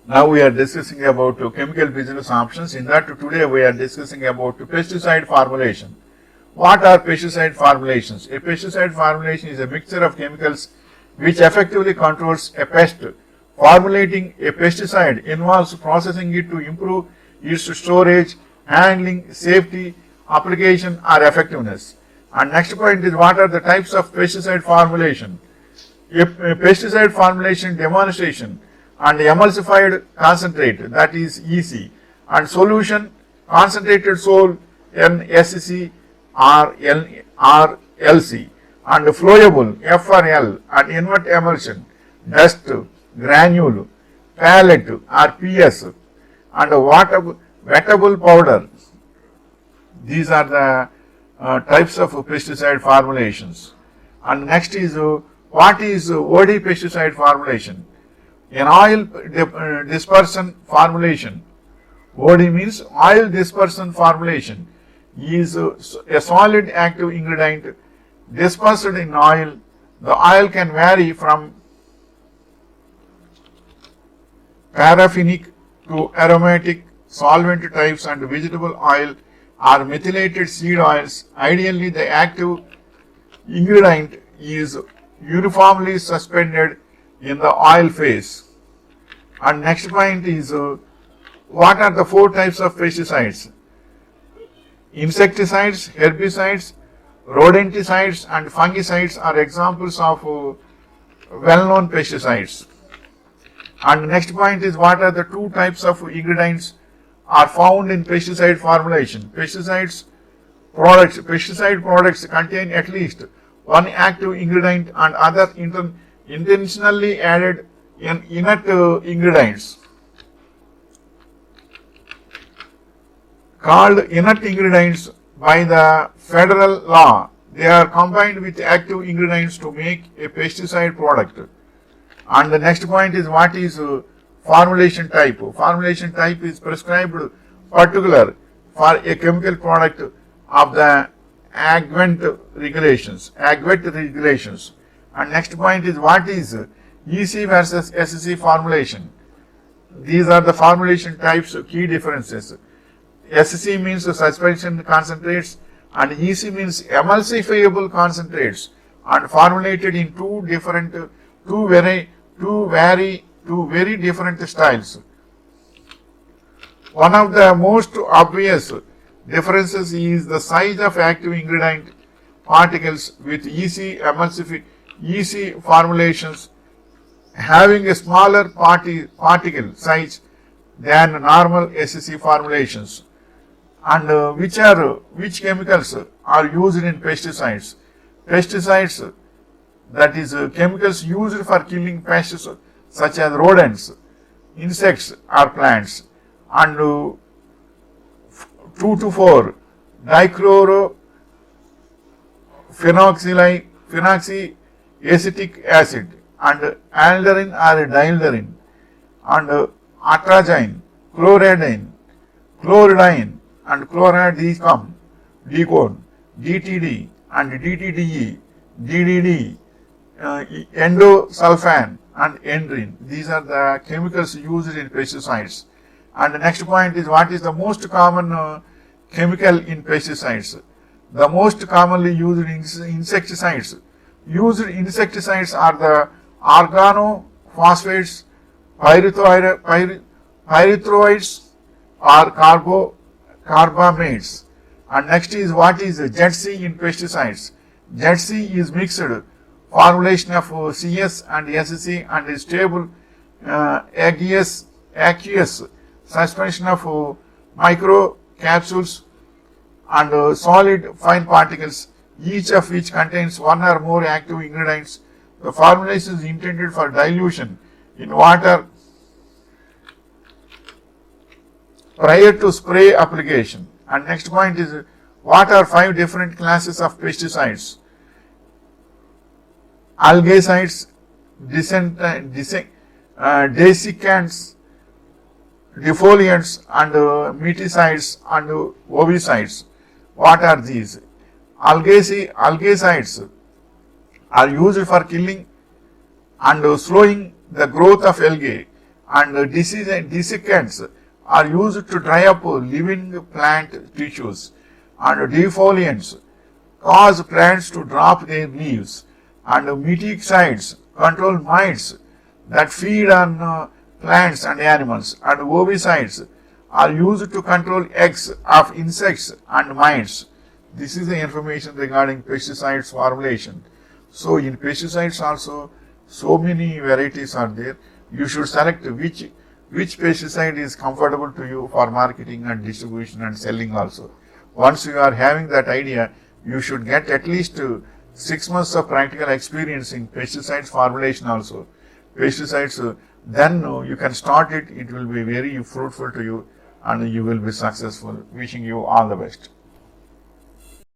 Now we are discussing about chemical business options. In that today we are discussing about pesticide formulation. What are pesticide formulations? A pesticide formulation is a mixture of chemicals which effectively controls a pest. Formulating a pesticide involves processing it to improve its storage, handling, safety, application or effectiveness. And next point is what are the types of pesticide formulation? A pesticide formulation demonstration and emulsified concentrate, that is EC, and solution concentrated sol NSC or LC, and flowable F or L, and invert emulsion dust, granule, pellet or PS, and wettable powder. These are the types of pesticide formulations. And next is what is OD pesticide formulation? An oil dispersion formulation. OD means oil dispersion formulation is a solid active ingredient dispersed in oil. The oil can vary from paraffinic to aromatic, solvent types, and vegetable oil or methylated seed oils. Ideally, the active ingredient is uniformly suspended in the oil phase. And next point is what are the 4 types of pesticides? Insecticides, herbicides, rodenticides and fungicides are examples of well-known pesticides. And next point is what are the 2 types of ingredients are found in pesticide formulation? Pesticide products contain at least one active ingredient and other intentionally added inert ingredients called inert ingredients by the federal law. They are combined with active ingredients to make a pesticide product. And the next point is what is formulation type. Formulation type is prescribed particular for a chemical product of the AGVET regulations. And next point is what is EC versus SC formulation. These are the formulation types. Key differences. SC means suspension concentrates and EC means emulsifiable concentrates, and formulated in two very different styles. One of the most obvious differences is the size of active ingredient particles, with EC formulations having a smaller particle size than normal SC formulations. And which chemicals are used in pesticides? Pesticides, that is chemicals used for killing pests such as rodents, insects or plants. And 2 to 4 dichlorophenoxyacetic acid, and alderin or dialderin, and atrazine, chloridine, and chloradecone, DTD and DTDE, DDD, endosulfan and endrin. These are the chemicals used in pesticides. And the next point is what is the most common chemical in pesticides? The most commonly used insecticides. Used insecticides are the organophosphates, pyrethroids or carbamates. And next is what is ZC in pesticides. ZC is mixed formulation of CS and SC and is stable aqueous suspension of microcapsules and solid fine particles, each of which contains one or more active ingredients. The formulation is intended for dilution in water prior to spray application. And next point is what are 5 different classes of pesticides? Algicides, desiccants, defoliants, and miticides and ovicides. What are these? Algicides are used for killing and slowing the growth of algae. and desiccants are used to dry up living plant tissues, and defoliants cause plants to drop their leaves, and miticides control mites that feed on plants and animals, and herbicides are used to control eggs of insects and mites. This is the information regarding pesticides formulation. So in pesticides also, so many varieties are there. You should select which pesticide is comfortable to you for marketing and distribution and selling also. Once you are having that idea, you should get at least 6 months of practical experience in pesticides formulation also. Pesticides, then you can start it. It will be very fruitful to you and you will be successful. Wishing you all the best.